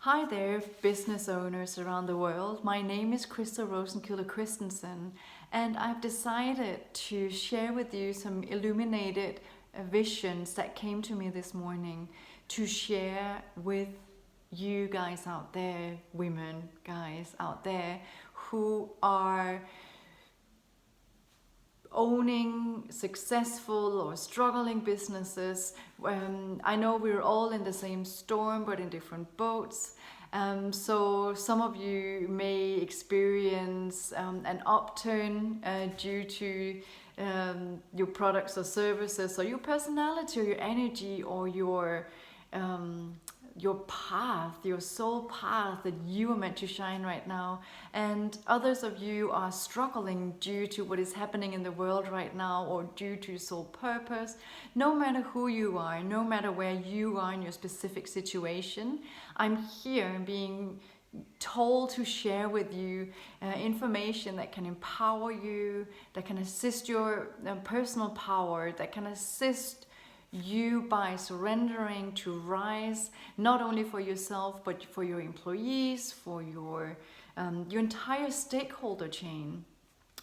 Hi there, business owners around the world. My name is Christel Rosenkilde Christensen, and I've decided to share with you some illuminated visions that came to me this morning to share with you guys out there, women, guys out there who are owning successful or struggling businesses. I know we're all in the same storm but in different boats. So some of you may experience an upturn due to your products or services, or your personality, or your energy, or your path, your soul path that you are meant to shine right now. And others of you are struggling due to what is happening in the world right now, or due to soul purpose. No matter who you are, no matter where you are in your specific situation, I'm here being told to share with you information that can empower you, that can assist your personal power, that can assist you by surrendering to rise, not only for yourself but for your employees, for your entire stakeholder chain,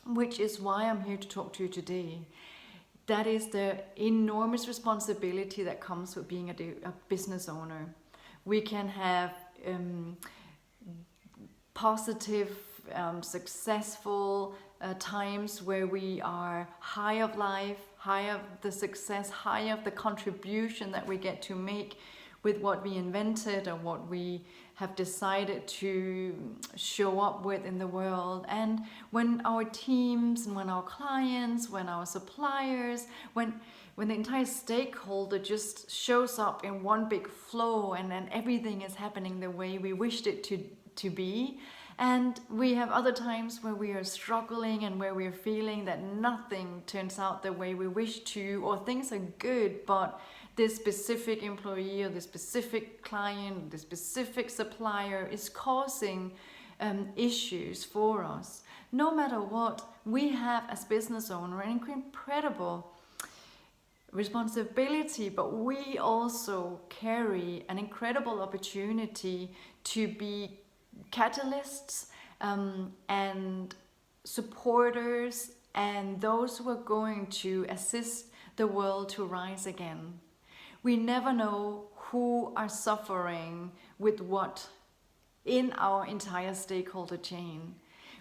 which is why I'm here to talk to you today. That is the enormous responsibility that comes with being a business owner. We can have positive, successful times where we are high of life, high of the success, high of the contribution that we get to make with what we invented or what we have decided to show up with in the world. And when our teams and when our clients, when our suppliers, when the entire stakeholder just shows up in one big flow, and then everything is happening the way we wished it to be. And we have other times where we are struggling and where we're feeling that nothing turns out the way we wish to, or things are good, but this specific employee or this specific client, this specific supplier is causing issues for us. No matter what, we have as business owner an incredible responsibility, but we also carry an incredible opportunity to be catalysts and supporters, and those who are going to assist the world to rise again. We never know who are suffering with what in our entire stakeholder chain.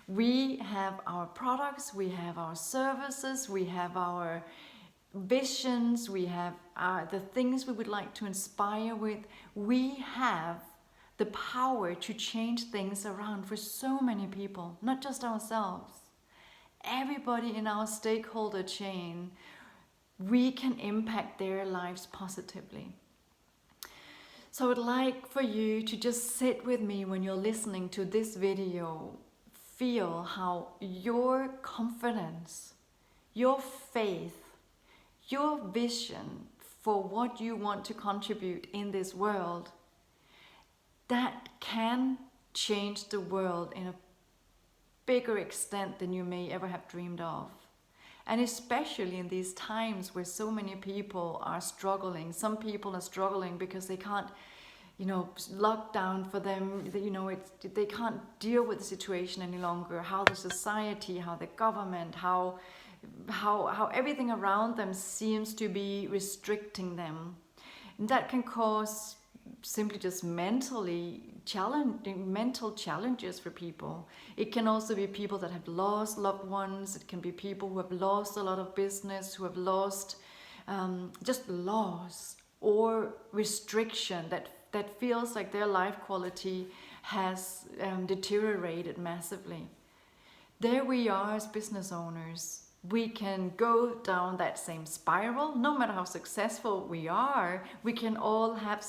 We have our products, we have our services, we have our visions, we have the things we would like to inspire with. We have the power to change things around for so many people, not just ourselves. Everybody in our stakeholder chain, we can impact their lives positively. So I would like for you to just sit with me when you're listening to this video. Feel how your confidence, your faith, your vision for what you want to contribute in this world, that can change the world in a bigger extent than you may ever have dreamed of. And especially in these times where so many people are struggling. Some people are struggling because they can't, lockdown for them, they can't deal with the situation any longer. How the society, how the government, how everything around them seems to be restricting them. And that can cause simply just mental challenges for people. It can also be people that have lost loved ones. It can be people who have lost a lot of business, who have lost just loss or restriction that feels like their life quality has deteriorated massively. There we are as business owners. We can go down that same spiral. No matter how successful we are, we can all have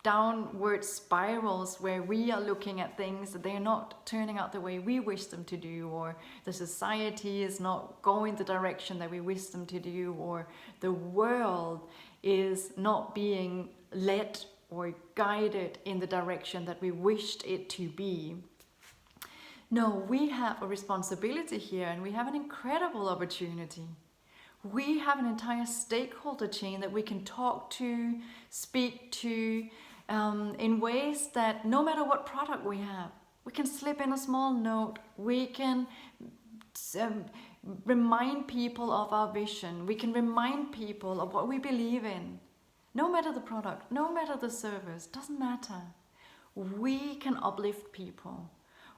downward spirals where we are looking at things that they're not turning out the way we wish them to do, or the society is not going the direction that we wish them to do, or the world is not being led or guided in the direction that we wished it to be. No, we have a responsibility here, and we have an incredible opportunity. We have an entire stakeholder chain that we can talk to, speak to, in ways that no matter what product we have, we can slip in a small note, we can remind people of our vision, we can remind people of what we believe in. No matter the product, no matter the service, doesn't matter. We can uplift people.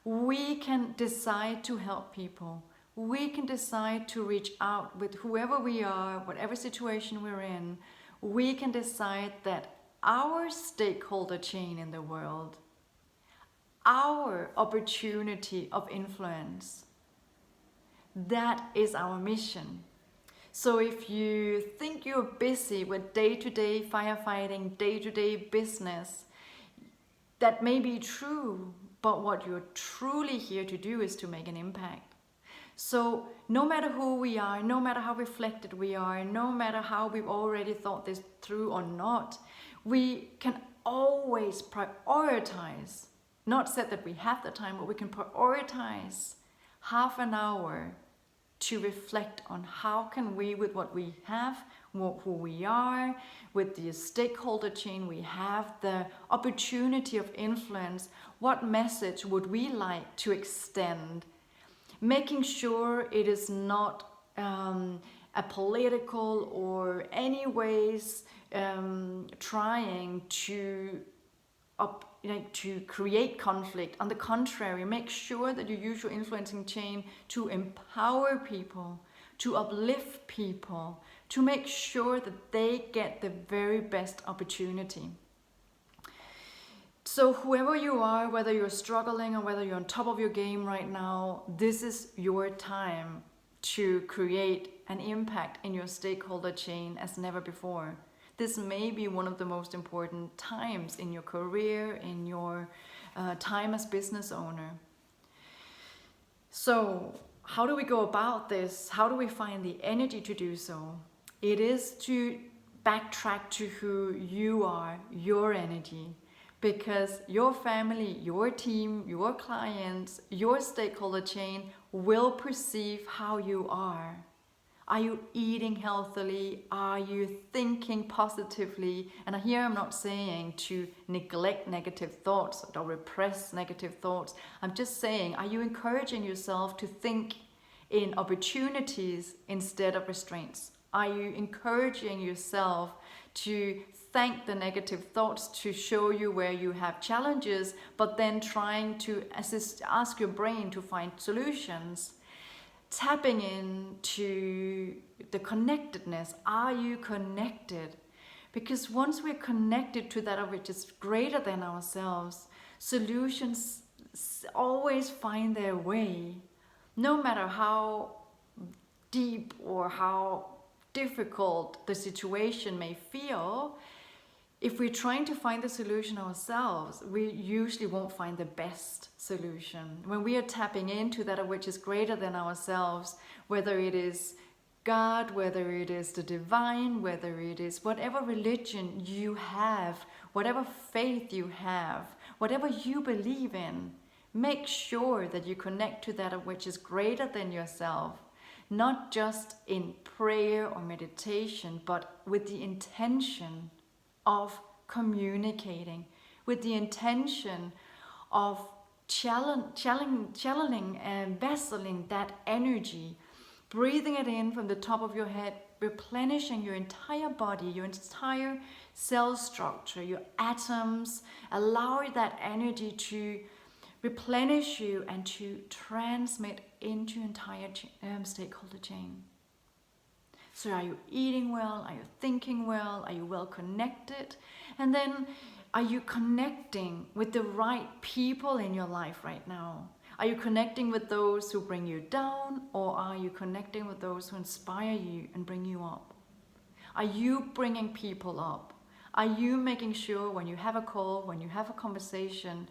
We can decide to help people. We can decide to reach out with whoever we are, whatever situation we're in. We can decide that our stakeholder chain in the world, our opportunity of influence, that is our mission. So if you think you're busy with day-to-day firefighting, day-to-day business, that may be true, but what you're truly here to do is to make an impact. So no matter who we are, no matter how reflected we are, no matter how we've already thought this through or not, we can always prioritize, not said that we have the time, but we can prioritize half an hour to reflect on how can we, with what we have, who we are, with the stakeholder chain we have, the opportunity of influence, what message would we like to extend, making sure it is not a political or any ways trying to create conflict. On the contrary, make sure that you use your influencing chain to empower people, to uplift people, to make sure that they get the very best opportunity. So whoever you are, whether you're struggling or whether you're on top of your game right now, this is your time to create an impact in your stakeholder chain as never before. This may be one of the most important times in your career, in your time as business owner. So how do we go about this? How do we find the energy to do so? It is to backtrack to who you are, your energy, because your family, your team, your clients, your stakeholder chain will perceive how you are. Are you eating healthily? Are you thinking positively? And here I'm not saying to neglect negative thoughts or repress negative thoughts. I'm just saying, are you encouraging yourself to think in opportunities instead of restraints? Are you encouraging yourself to thank the negative thoughts to show you where you have challenges, but then trying to ask your brain to find solutions? Tapping into the connectedness. Are you connected? Because once we're connected to that which is greater than ourselves, solutions always find their way. No matter how deep or how difficult the situation may feel, if we're trying to find the solution ourselves, we usually won't find the best solution. When we are tapping into that which is greater than ourselves, whether it is God, whether it is the divine, whether it is whatever religion you have, whatever faith you have, whatever you believe in, make sure that you connect to that which is greater than yourself, not just in prayer or meditation, but with the intention of communicating, with the intention of channeling and vesseling that energy, breathing it in from the top of your head, replenishing your entire body, your entire cell structure, your atoms, allow that energy to replenish you and to transmit into your entire stakeholder chain. So are you eating well? Are you thinking well? Are you well connected? And then are you connecting with the right people in your life right now? Are you connecting with those who bring you down, or are you connecting with those who inspire you and bring you up? Are you bringing people up? Are you making sure when you have a call, when you have a conversation,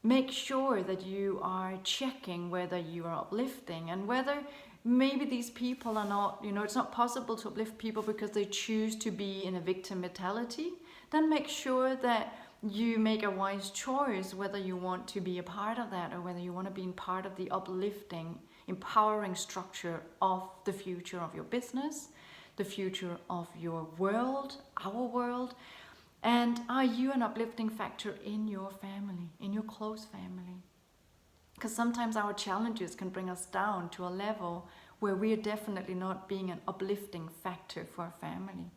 make sure that you are checking whether you are uplifting and whether maybe these people are not, it's not possible to uplift people because they choose to be in a victim mentality. Then make sure that you make a wise choice whether you want to be a part of that or whether you want to be part of the uplifting, empowering structure of the future of your business, the future of your world, our world, And are you an uplifting factor in your family, in your close family? Because sometimes our challenges can bring us down to a level where we are definitely not being an uplifting factor for our family.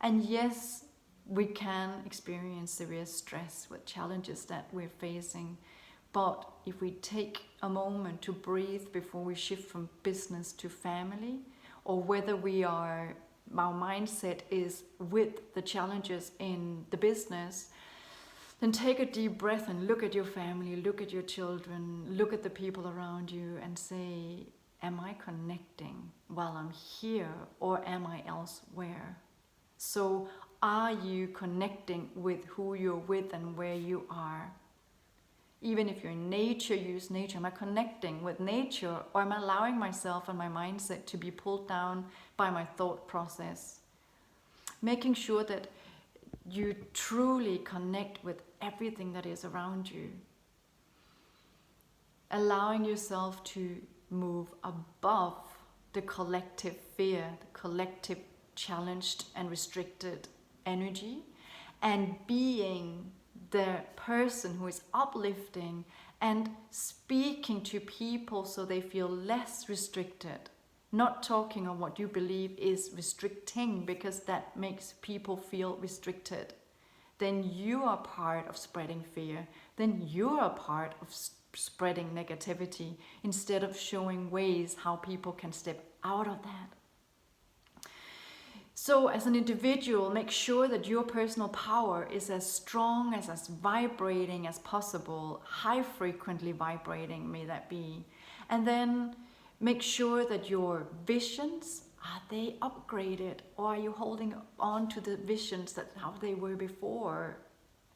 And yes, we can experience severe stress with challenges that we're facing. But if we take a moment to breathe before we shift from business to family, or whether our mindset is with the challenges in the business, then take a deep breath and look at your family, look at your children, look at the people around you and say, am I connecting while I'm here, or am I elsewhere? So are you connecting with who you're with and where you are? Even if you're in nature, use nature. Am I connecting with nature, or am I allowing myself and my mindset to be pulled down by my thought process? Making sure that you truly connect with everything that is around you. Allowing yourself to move above the collective fear, the collective challenged and restricted energy, and being the person who is uplifting and speaking to people so they feel less restricted. Not talking on what you believe is restricting, because that makes people feel restricted. Then you are part of spreading fear. Then you are part of spreading negativity, instead of showing ways how people can step out of that. So as an individual, make sure that your personal power is as strong, as vibrating as possible, high frequently vibrating may that be. And then make sure that your visions, are they upgraded, or are you holding on to the visions that how they were before,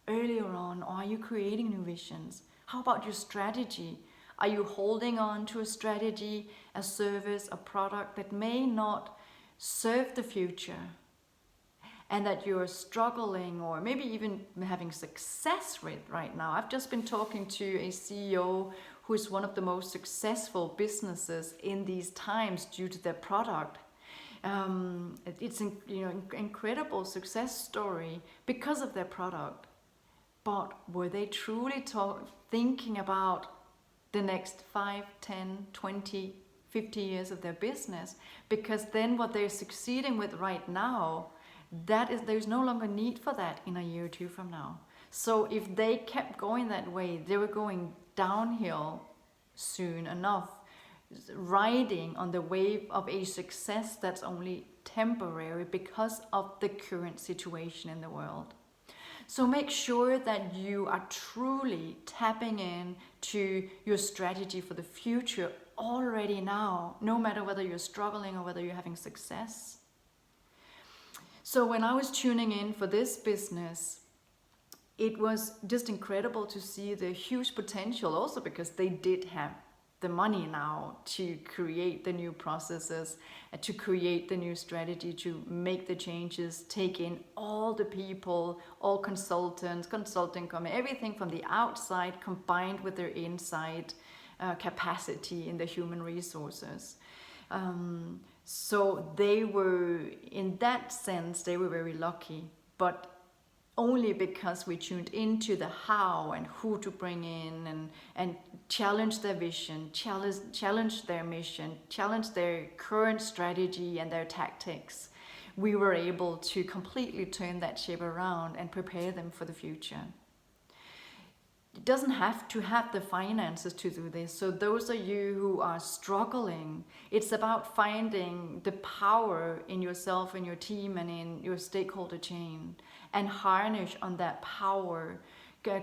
earlier on, or are you creating new visions? How about your strategy? Are you holding on to a strategy, a service, a product that may not serve the future, and that you're struggling or maybe even having success with right now? I've just been talking to a CEO who is one of the most successful businesses in these times due to their product. It's incredible success story because of their product. But were they truly thinking about the next 5, 10, 20, 50 years of their business? Because then what they're succeeding with right now, there's no longer need for that in a year or two from now. So if they kept going that way, they were going downhill soon enough, riding on the wave of a success that's only temporary because of the current situation in the world. So make sure that you are truly tapping in to your strategy for the future already now, no matter whether you're struggling or whether you're having success. So when I was tuning in for this business, it was just incredible to see the huge potential, also because they did have the money now to create the new processes, to create the new strategy, to make the changes, take in all the people, all consultants, consulting company, everything from the outside combined with their inside capacity in the human resources. So they were, in that sense, they were very lucky, but only because we tuned into the how and who to bring in, and challenge their vision, challenge their mission, challenge their current strategy and their tactics. We were able to completely turn that ship around and prepare them for the future. It doesn't have to have the finances to do this. So those of you who are struggling, it's about finding the power in yourself and your team and in your stakeholder chain, and harness on that power,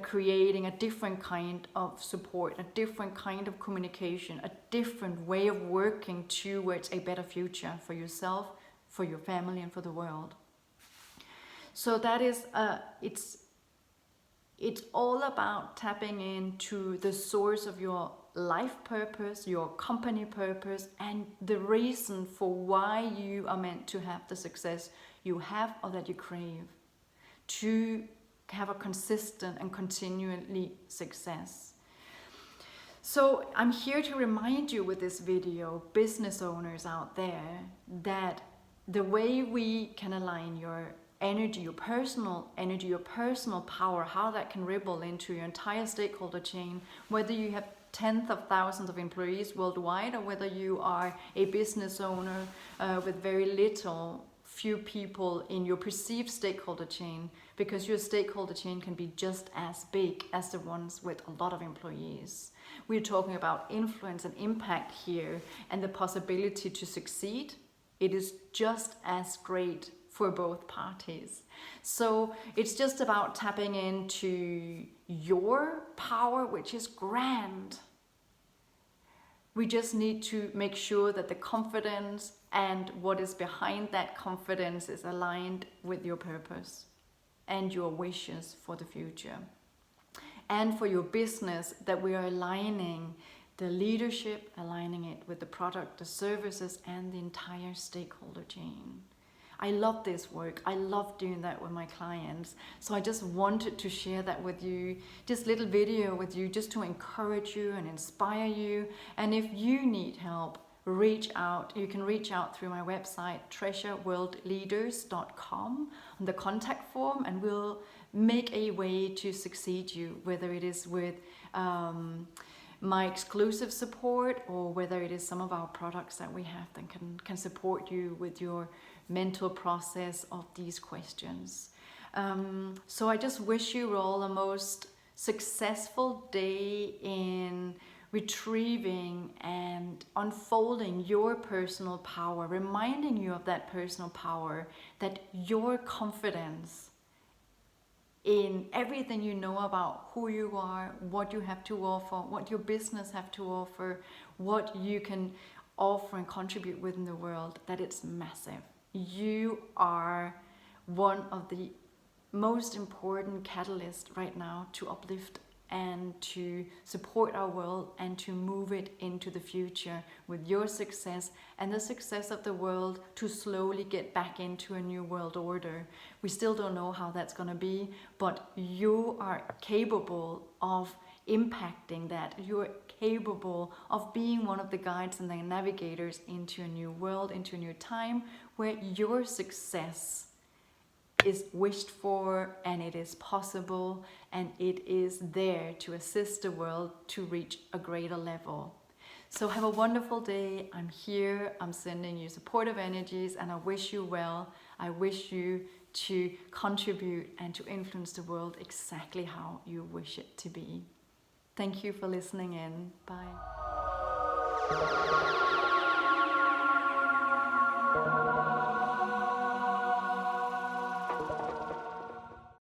creating a different kind of support, a different kind of communication, a different way of working towards a better future for yourself, for your family, and for the world. So that is, it's all about tapping into the source of your life purpose, your company purpose, and the reason for why you are meant to have the success you have or that you crave, to have a consistent and continually success. So I'm here to remind you with this video, business owners out there, that the way we can align your energy, your personal energy, your personal power, how that can ripple into your entire stakeholder chain, whether you have tens of thousands of employees worldwide, or whether you are a business owner with very little, few people in your perceived stakeholder chain, because your stakeholder chain can be just as big as the ones with a lot of employees. We're talking about influence and impact here, and the possibility to succeed. It is just as great for both parties. So it's just about tapping into your power, which is grand. We just need to make sure that the confidence and what is behind that confidence is aligned with your purpose and your wishes for the future. And for your business, that we are aligning the leadership, aligning it with the product, the services, and the entire stakeholder chain. I love this work. I love doing that with my clients. So I just wanted to share that with you, this little video with you, just to encourage you and inspire you. And if you need help, reach out. You can reach out through my website, treasureworldleaders.com, on the contact form, and we'll make a way to succeed you, whether it is with my exclusive support, or whether it is some of our products that we have that can support you with your mental process of these questions. So I just wish you all the most successful day in retrieving and unfolding your personal power, reminding you of that personal power, that your confidence in everything you know about who you are, what you have to offer, what your business have to offer, what you can offer and contribute within the world, that it's massive. You are one of the most important catalysts right now to uplift and to support our world and to move it into the future with your success and the success of the world, to slowly get back into a new world order. We still don't know how that's going to be, but you are capable of impacting that. You're capable of being one of the guides and the navigators into a new world, into a new time, where your success is wished for, and it is possible, and it is there to assist the world to reach a greater level. So have a wonderful day. I'm here, I'm sending you supportive energies, and I wish you well. I wish you to contribute and to influence the world exactly how you wish it to be. Thank you for listening in. Bye.